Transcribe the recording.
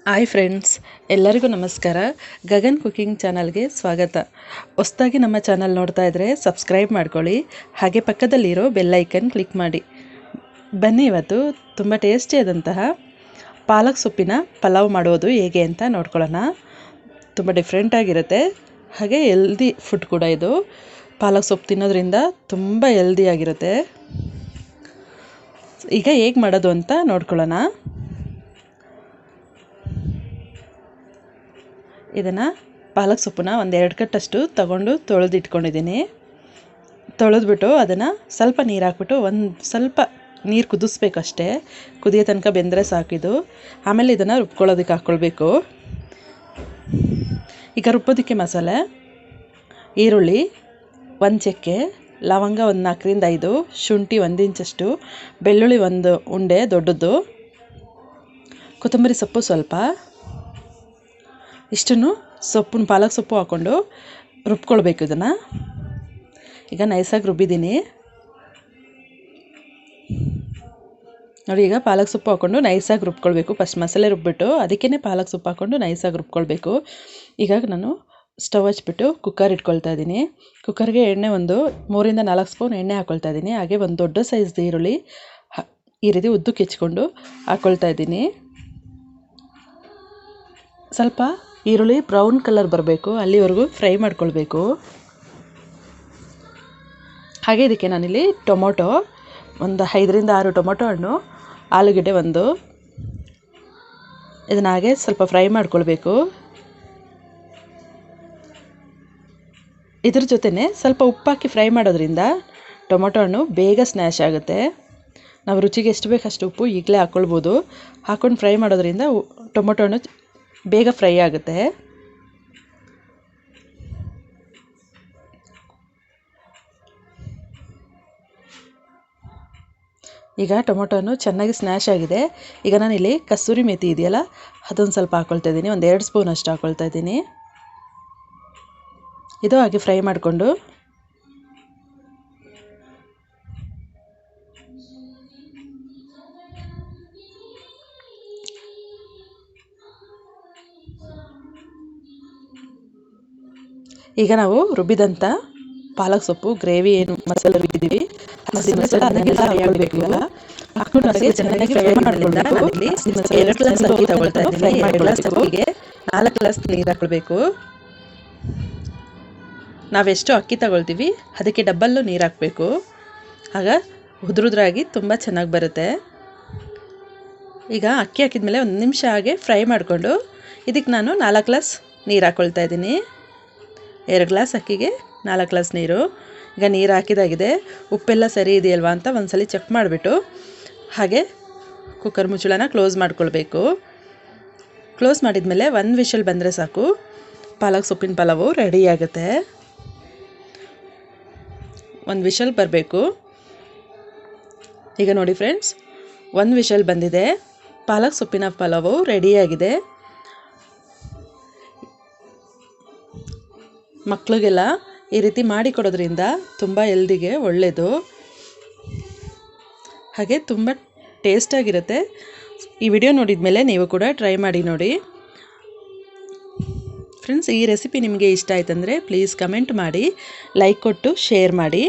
Hi friends, ಎಲ್ಲರಿಗೂ ನಮಸ್ಕಾರ. Gagan cooking ಚಾನಲ್ಗೆ ಸ್ವಾಗತ. ಹೊಸದಾಗಿ ನಮ್ಮ ಚಾನಲ್ ನೋಡ್ತಾ ಇದ್ದರೆ ಸಬ್ಸ್ಕ್ರೈಬ್ ಮಾಡ್ಕೊಳ್ಳಿ, ಹಾಗೆ ಪಕ್ಕದಲ್ಲಿರೋ ಬೆಲ್ ಐಕನ್ ಕ್ಲಿಕ್ ಮಾಡಿ. ಬನ್ನಿ, ಇವತ್ತು ತುಂಬ ಟೇಸ್ಟಿಯಾದಂತಹ ಪಾಲಕ್ ಸೊಪ್ಪಿನ ಪಲಾವ್ ಮಾಡೋದು ಹೇಗೆ ಅಂತ ನೋಡ್ಕೊಳ್ಳೋಣ. ತುಂಬ ಡಿಫ್ರೆಂಟಾಗಿರುತ್ತೆ, ಹಾಗೆ ಹೆಲ್ದಿ ಫುಡ್ ಕೂಡ ಇದು. ಪಾಲಕ್ ಸೊಪ್ಪು ತಿನ್ನೋದ್ರಿಂದ ತುಂಬ ಹೆಲ್ದಿಯಾಗಿರುತ್ತೆ. ಈಗ ಹೇಗೆ ಮಾಡೋದು ಅಂತ ನೋಡ್ಕೊಳ್ಳೋಣ. ಇದನ್ನು ಪಾಲಕ್ ಸೊಪ್ಪನ್ನ ಒಂದು 2 ಕಟ್ಟಷ್ಟು ತಗೊಂಡು ತೊಳೆದಿಟ್ಕೊಂಡಿದ್ದೀನಿ. ತೊಳೆದ್ಬಿಟ್ಟು ಅದನ್ನು ಸ್ವಲ್ಪ ನೀರು ಹಾಕ್ಬಿಟ್ಟು ಒಂದು ಸ್ವಲ್ಪ ನೀರು ಕುದಿಸ್ಬೇಕಷ್ಟೇ. ಕುದಿಯೋ ತನಕ ಬೆಂದರೆ ಸಾಕಿದು. ಆಮೇಲೆ ಇದನ್ನು ರುಬ್ಕೊಳ್ಳೋದಕ್ಕೆ ಹಾಕ್ಕೊಳ್ಬೇಕು. ಈಗ ರುಬ್ಬೋದಕ್ಕೆ ಮಸಾಲೆ: ಈರುಳ್ಳಿ 1 ಚಕ್ಕೆ, ಲವಂಗ ಒಂದು 4ರಿಂದ 5, ಶುಂಠಿ 1 ಇಂಚಷ್ಟು, ಬೆಳ್ಳುಳ್ಳಿ 1 ಉಂಡೆ ದೊಡ್ಡದು, ಕೊತ್ತಂಬರಿ ಸೊಪ್ಪು ಸ್ವಲ್ಪ. ಇಷ್ಟನ್ನು ಪಾಲಕ್ ಸೊಪ್ಪು ಹಾಕ್ಕೊಂಡು ರುಬ್ಕೊಳ್ಬೇಕು. ಇದನ್ನು ಈಗ ನೈಸಾಗಿ ರುಬ್ಬಿದ್ದೀನಿ ನೋಡಿ. ಈಗ ಪಾಲಕ್ ಸೊಪ್ಪು ಹಾಕ್ಕೊಂಡು ನೈಸಾಗಿ ರುಬ್ಕೊಳ್ಬೇಕು. ಫಸ್ಟ್ ಮಸಾಲೆ ರುಬ್ಬಿಟ್ಟು ಅದಕ್ಕೇ ಪಾಲಕ್ ಸೊಪ್ಪು ಹಾಕ್ಕೊಂಡು ನೈಸಾಗಿ ರುಬ್ಕೊಳ್ಬೇಕು. ಈಗ ನಾನು ಸ್ಟವ್ ಹಚ್ಬಿಟ್ಟು ಕುಕ್ಕರ್ ಇಟ್ಕೊಳ್ತಾ ಇದ್ದೀನಿ. ಕುಕ್ಕರ್ಗೆ ಎಣ್ಣೆ ಒಂದು 3ರಿಂದ 4 ಸ್ಪೂನ್ ಎಣ್ಣೆ ಹಾಕ್ಕೊಳ್ತಾ ಇದ್ದೀನಿ. ಹಾಗೆ ಒಂದು ದೊಡ್ಡ ಸೈಜ್ದು ಈರುಳ್ಳಿ ಈ ರೀತಿ ಉದ್ದಕ್ಕೆ ಹೆಚ್ಕೊಂಡು ಹಾಕ್ಕೊಳ್ತಾ ಇದ್ದೀನಿ. ಸ್ವಲ್ಪ ಈರುಳ್ಳಿ ಬ್ರೌನ್ ಕಲರ್ ಬರಬೇಕು, ಅಲ್ಲಿವರೆಗೂ ಫ್ರೈ ಮಾಡ್ಕೊಳ್ಬೇಕು. ಹಾಗೆ ಇದಕ್ಕೆ ನಾನಿಲ್ಲಿ ಟೊಮೊಟೊ ಒಂದು 5ರಿಂದ 6 ಟೊಮೊಟೊ ಹಣ್ಣು, ಆಲೂಗೆಡ್ಡೆ 1, ಇದನ್ನು ಹಾಗೆ ಸ್ವಲ್ಪ ಫ್ರೈ ಮಾಡ್ಕೊಳ್ಬೇಕು. ಇದ್ರ ಜೊತೆನೇ ಸ್ವಲ್ಪ ಉಪ್ಪಾಕಿ ಫ್ರೈ ಮಾಡೋದ್ರಿಂದ ಟೊಮೊಟೊ ಹಣ್ಣು ಬೇಗ ಸ್ನ್ಯಾಶ್ ಆಗುತ್ತೆ. ನಾವು ರುಚಿಗೆ ಎಷ್ಟು ಬೇಕು ಅಷ್ಟು ಉಪ್ಪು ಈಗಲೇ ಹಾಕ್ಕೊಳ್ಬೋದು. ಹಾಕ್ಕೊಂಡು ಫ್ರೈ ಮಾಡೋದ್ರಿಂದ ಟೊಮೊಟೊ ಹಣ್ಣು ಬೇಗ ಫ್ರೈ ಆಗುತ್ತೆ. ಈಗ ಟೊಮೊಟೊ ಚೆನ್ನಾಗಿ ಸ್ನ್ಯಾಶ್ ಆಗಿದೆ. ಈಗ ನಾನಿಲ್ಲಿ ಕಸೂರಿ ಮೇಥಿ ಇದೆಯಲ್ಲ, ಅದೊಂದು ಸ್ವಲ್ಪ ಹಾಕ್ಕೊಳ್ತಾ ಇದ್ದೀನಿ. ಒಂದು 2 ಸ್ಪೂನ್ ಅಷ್ಟು ಹಾಕ್ಕೊಳ್ತಾ ಇದ್ದೀನಿ. ಇದು ಹಾಗೆ ಫ್ರೈ ಮಾಡಿಕೊಂಡು ಈಗ ನಾವು ರುಬ್ಬಿದಂಥ ಪಾಲಕ್ ಸೊಪ್ಪು ಗ್ರೇವಿ ಏನು ಮಸಾಲೆ ರುಬ್ಬಿದ್ದೀವಿ ಅದನ್ನೆಲ್ಲ ಹಾಕಬೇಕು. ಹಾಕೊಂಡು ಚೆನ್ನಾಗಿ ಫ್ರೈ ಮಾಡ್ಕೊಳ್ಬೇಕು. 2 ಗ್ಲಾಸ್ ಅಕ್ಕಿ ತಗೊಳ್ತಾ ಇದ್ದೀನಿ. 2 ಗ್ಲಾಸ್ ಅಕ್ಕಿಗೆ 4 ಗ್ಲಾಸ್ ನೀರು ಹಾಕ್ಕೊಳ್ಬೇಕು. ನಾವೆಷ್ಟು ಅಕ್ಕಿ ತಗೊಳ್ತೀವಿ ಅದಕ್ಕೆ ಡಬ್ಬಲ್ಲು ನೀರು ಹಾಕಬೇಕು. ಆಗ ಉದುರುದ್ರಾಗಿ ತುಂಬ ಚೆನ್ನಾಗಿ ಬರುತ್ತೆ. ಈಗ ಅಕ್ಕಿ ಹಾಕಿದ್ಮೇಲೆ 1 ನಿಮಿಷ ಹಾಗೆ ಫ್ರೈ ಮಾಡಿಕೊಂಡು ಇದಕ್ಕೆ ನಾನು 4 ಗ್ಲಾಸ್ ನೀರು ಹಾಕ್ಕೊಳ್ತಾ ಇದ್ದೀನಿ. 2 ಗ್ಲಾಸ್ ಅಕ್ಕಿಗೆ 4 ಗ್ಲಾಸ್ ನೀರು. ಈಗ ನೀರು ಹಾಕಿದಾಗಿದೆ. ಉಪ್ಪೆಲ್ಲ ಸರಿ ಇದೆಯಲ್ವಾ ಅಂತ ಒಂದ್ಸಲಿ ಚೆಕ್ ಮಾಡಿಬಿಟ್ಟು ಹಾಗೆ ಕುಕ್ಕರ್ ಮುಚ್ಚಳನ ಕ್ಲೋಸ್ ಮಾಡ್ಕೊಳ್ಬೇಕು. ಕ್ಲೋಸ್ ಮಾಡಿದ್ಮೇಲೆ 1 ವಿಷಲ್ ಬಂದರೆ ಸಾಕು, ಪಾಲಕ್ ಸೊಪ್ಪಿನ ಪಲಾವು ರೆಡಿ ಆಗುತ್ತೆ. 1 ವಿಷಲ್ ಬರಬೇಕು. ಈಗ ನೋಡಿ ಫ್ರೆಂಡ್ಸ್, 1 ವಿಷಲ್ ಬಂದಿದೆ. ಪಾಲಕ್ ಸೊಪ್ಪಿನ ಪಲಾವು ರೆಡಿಯಾಗಿದೆ. ಮಕ್ಕಳಿಗೆಲ್ಲ ಈ ರೀತಿ ಮಾಡಿ ಕೊಡೋದ್ರಿಂದ ತುಂಬ ಹೆಲ್ದಿಗೆ ಒಳ್ಳೆಯದು, ಹಾಗೆ ತುಂಬ ಟೇಸ್ಟಾಗಿರುತ್ತೆ. ಈ ವಿಡಿಯೋ ನೋಡಿದ ಮೇಲೆ ನೀವು ಕೂಡ ಟ್ರೈ ಮಾಡಿ ನೋಡಿ ಫ್ರೆಂಡ್ಸ್. ಈ ರೆಸಿಪಿ ನಿಮಗೆ ಇಷ್ಟ ಆಯ್ತಂದರೆ ಪ್ಲೀಸ್ ಕಮೆಂಟ್ ಮಾಡಿ, ಲೈಕ್ ಕೊಟ್ಟು ಶೇರ್ ಮಾಡಿ.